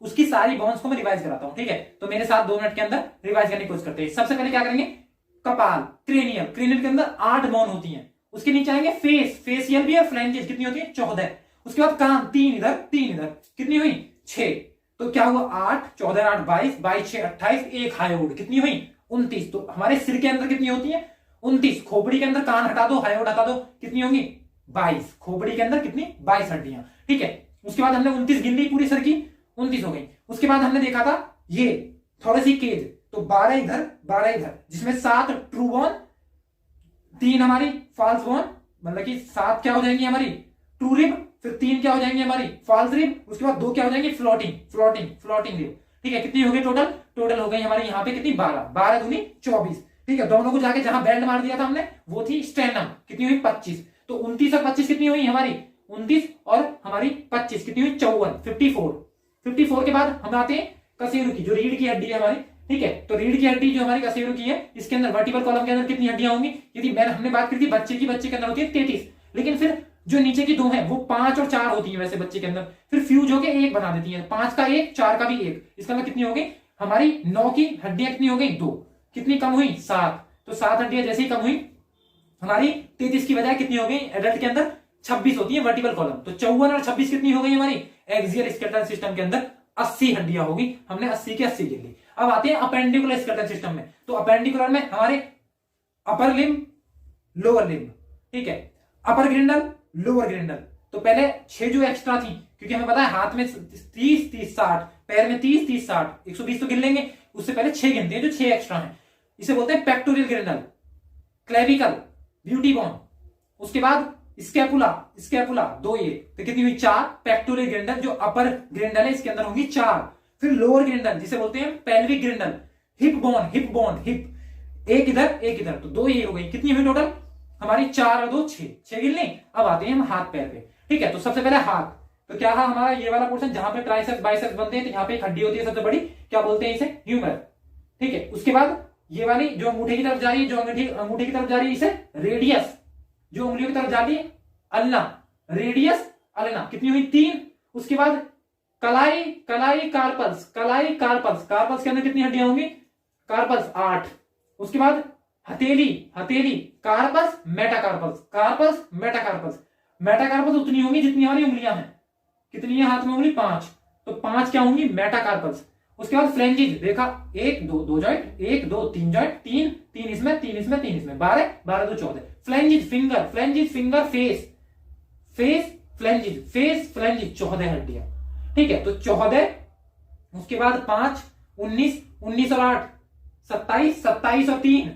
उसकी सारी बोन्स को मैं रिवाइज कराता हूं, ठीक है। तो मेरे साथ 2 मिनट के अंदर रिवाइज करने की कोशिश करते हैं। सबसे पहले क्या करेंगे, कपाल, क्रेनियल, क्रेनियल के अंदर 8 बोन होती हैं। उसके नीचे आएंगे फेस, फेसियल भी है, फ्लैंजेस कितनी होती है 14। उसके बाद कान, 3 इधर 3 इधर, कितनी हुई 6। तो क्या हुआ 8, 14 8 22, 22 6 28, एक हायोड कितनी हुई 29। तो हमारे सिर के अंदर कितनी होती है 29। खोपड़ी के अंदर कान हटा दो, हायोड हटा दो, कितनी होंगी 22। खोपड़ी के अंदर कितनी 22 हड्डियां, ठीक है। उसके बाद हमने 29 गिन ली पूरी सर की, 29 हो गई। उसके बाद हमने देखा था ये थोड़ी सी केज, तो 12 इधर 12 इधर, जिसमें 7 ट्रू बोन, 3 हमारी फॉल्स बोन, मतलब कि 7 क्या हो जाएंगी हमारी ट्रू रिब, फिर 3 क्या हो जाएंगे हमारी फॉल्स रिब, उसके बाद 2 क्या हो जाएंगे फ्लोटिंग फ्लोटिंग फ्लोटिंग रिब, ठीक है। कितनी हो गई टोटल, टोटल हो गई हमारी यहाँ पे कितनी 12, 12 दूनी 24, ठीक है। दोनों को जाके जहां बेल्ट मार दिया था हमने वो थी स्टेनम, कितनी हुई 25। तो 29 और 25 कितनी हुई हमारी 29 और हमारी 25 कितनी हुई 54, 54। 54 के बाद हम आते हैं कसेरू की, जो रीढ़ की हड्डी है हमारी, ठीक है। तो रीढ़ की हड्डी जो हमारी कसेरू की है, इसके अंदर वर्टिकल कॉलम के अंदर कितनी हड्डियां होंगी, यदि हमने बात की थी बच्चे की, बच्चे के अंदर होती है 33, लेकिन फिर जो नीचे की 2 है वो 5 और 4 होती है वैसे बच्चे के अंदर, फिर फ्यूज होके 1 बना देती है, 5 का 1, 4 का भी 1, इसका मतलब कितनी हो गई हमारी 9 की हड्डियां कितनी हो गई 2, कितनी कम हुई 7। तो 7 हड्डियां जैसे ही कम हुई हमारी 33 की बजाय कितनी हो गई एडल्ट के अंदर 26 होती है वर्टिकल कॉलम। तो 54 और 26 कितनी हो गई हमारी एक्सियल स्केलेटल सिस्टम के अंदर 80 हड्डियां होगी, हमने 80 की 80 गिन ली। अब आते हैं अपेंडिकुलर स्केलेटल सिस्टम में। तो अपेंडिकुलर में हमारे अपर लिम्ब, लोअर लिम्ब, ठीक है, अपर ग्रिंडल, लोअर ग्रिंडल। तो पहले 6 जो एक्स्ट्रा थी, क्योंकि हमें पता है हाथ में 30 30 60, पैर में 30 30 60, 120 तो गिन लेंगे, उससे पहले 6 गिनते हैं जो 6 एक्स्ट्रा है। इसे बोलते हैं पेक्टोरियल ग्रिंडल, क्लेविकल, ब्यूटी बोन, उसके बाद स्कैपुला, स्कैपुला 2 ये, तो कितनी हुई 4। पेक्टोरियल ग्रिंडल जो अपर ग्रिंडल है इसके अंदर होंगी 4। फिर लोअर ग्रिंडल जिसे बोलते हैं pelvic girdle, hip bone, hip bone, hip, एक इधर एक इधर, तो 2 ये हो गई, कितनी हुई टोटल हमारी 4 और 2 6 गिन ली। अब आते हैं हम हाथ पैर पे, ठीक है। तो सबसे पहले हाथ, तो क्या है हमारा ये वाला पोर्शन जहां पे ट्राइसेप्स बाइसेप्स बनते हैं, तो यहाँ पे एक हड्डी होती है सबसे बड़ी, क्या बोलते हैं इसे ह्यूमर, ठीक है। उसके बाद ये वाली जो अंगूठे की तरफ जा रही है, जो अंगूठे की तरफ जा रही है इसे रेडियस, जो उंगलियों की तरफ जा रही है अल्ना, रेडियस अल्ना, कितनी हुई 3। उसके बाद कलाई, कलाई कार्पल्स, कलाई कार्पल्स, कार्पल्स के अंदर कितनी हड्डियां होंगी कार्पल्स 8। उसके बाद हथेली, हथेली carpals metacarpals, carpals metacarpals, metacarpals उतनी होंगी जितनी हमारी उंगलियां हैं, कितनी है हाथ में उंगली 5, तो 5 क्या होंगी मेटाकार्पल्स। उसके बाद फ्लेंजिज देखा 1 2 2 जॉइंट, 1 2 3 जॉइंट, 3 3 इसमें 3 इसमें 3 इसमें, 12 12 2 14। Phalanges finger, phalanges finger, face, face phalanges, face phalanges 14 हड्डियां, ठीक है। तो 14, उसके बाद 5 19, 19 और 8 27, 27 और 3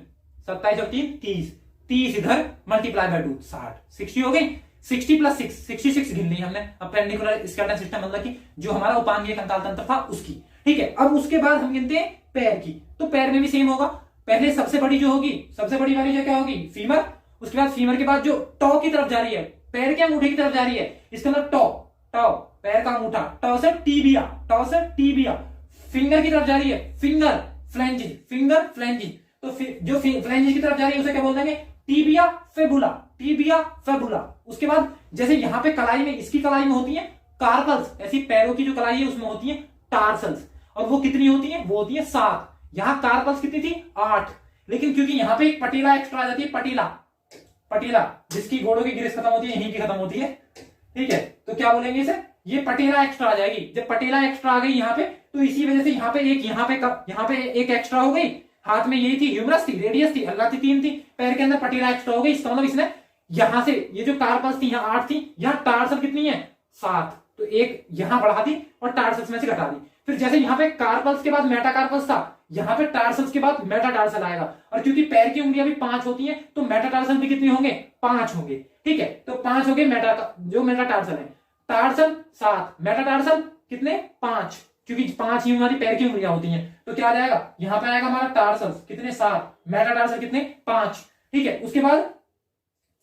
27 और 3 30, 30 इधर मल्टीप्लाई बाय 2 60, 60 हो गई। 60 प्लस 6 66 गिन ली हमने अपेंडिकुलर स्केलेटल सिस्टम, मतलब कि जो हमारा उपांगीय कंकाल तंत्र था उसकी, ठीक है। अब उसके बाद हम गिनते हैं पैर की, तो पैर में भी सेम होगा। पहले सबसे बड़ी जो होगी, सबसे बड़ी वाली जो क्या होगी फीमर, उसके बाद फीमर के बाद जो टॉ की तरफ जा रही है, पैर के अंगूठे की तरफ जा रही है, इसका मतलब टॉ, टॉ पैर का अंगूठा, टॉ से टीबिया, टॉ से टीबिया। फिंगर की तरफ जा रही है फिंगर फ्लेंजिज, फिंगर फ्लेंजिज, तो जो फ्लेंजिज की तरफ जा रही है उसे क्या बोल देंगे टीबिया फेबुला, टीबिया फेबुला। उसके बाद जैसे यहाँ पे कलाई में, इसकी कलाई में होती है कार्पल्स, ऐसी पैरों की जो कलाई है उसमें होती है टार्सल्स, और वो कितनी होती है वो होती है 7। यहाँ कार्पल्स कितनी थी 8, लेकिन क्योंकि यहाँ पे एक पटीला एक्स्ट्रा आ जाती है, पटीला, पटीला जिसकी घोड़ों की गिरिश खत्म होती है यहीं की खत्म होती है, ठीक है। तो क्या बोलेंगे इसे, ये पटेला एक्स्ट्रा आ जाएगी। जब पटेला एक्स्ट्रा आ गई यहाँ पे, तो इसी वजह से यहाँ पे एक, यहाँ पे एक एक्स्ट्रा हो गई। हाथ में यही थी ह्यूमरस थी, रेडियस थी, अल्लाह थी 3 थी, पैर के अंदर पटेला एक्स्ट्रा हो गई। इसका मतलब इसने यहां से ये जो कार्पल्स थी यहाँ 8 थी, यहाँ टार्सल कितनी है 7, तो एक यहां बढ़ा दी और टार्सल्स में से घटा दी। फिर जैसे यहाँ पे कार्पल्स के बाद मेटाकार्पल्स था, यहाँ पे टार्सल्स के बाद मेटाटार्सल आएगा, और क्योंकि पैर की उंगलियां भी 5 होती हैं तो मेटाटार्सल भी कितने होंगे 5 होंगे, ठीक है। तो 5 हो गए जो मेटाटार्सल है, टार्सल 7, मेटाटार्सल कितने 5, क्योंकि 5 ही हमारी पैर की उंगलियां होती हैं। तो क्या आ जाएगा यहाँ पे आएगा हमारा टार्सल्स कितने 7, मेटाटार्सल कितने 5, ठीक है। उसके बाद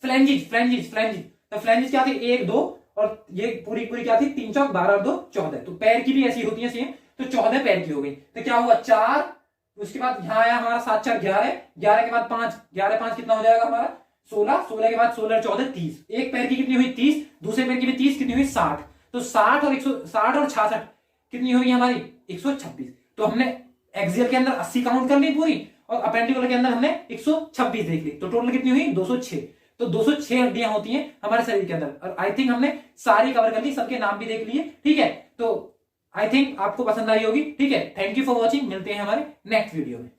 फ्लेंजिज, फ्लेंजिज, फ्लेंजिज, तो फ्लेंजिज क्या थी 1 2, और ये पूरी पूरी क्या थी 3 चौक 12 और 2 14। तो पैर की भी ऐसी होती है सेम, तो 14 पैर की हो गई। तो क्या हुआ 4, उसके बाद यहाँ आया हमारा 7 4 11, 11 के बाद 5, 11 5 कितना हो जाएगा हमारा 16, 16 के बाद 16 14 30, एक पैर की कितनी हुई 30, दूसरे पैर की भी 30, कितनी हुई 60। तो 60 और 160 और 66 कितनी हुई हमारी 126। तो हमने एक्सियल के अंदर 80 काउंट कर ली पूरी और अपेंडिकुलर के अंदर हमने 126 देख ली, तो टोटल कितनी हुई 206। तो 206 हड्डियां होती हैं हमारे शरीर के अंदर और आई थिंक हमने सारी कवर कर ली, सबके नाम भी देख लिए। ठीक है, तो आई थिंक आपको पसंद आई होगी। ठीक है, थैंक यू फॉर वॉचिंग, मिलते हैं हमारे नेक्स्ट वीडियो में।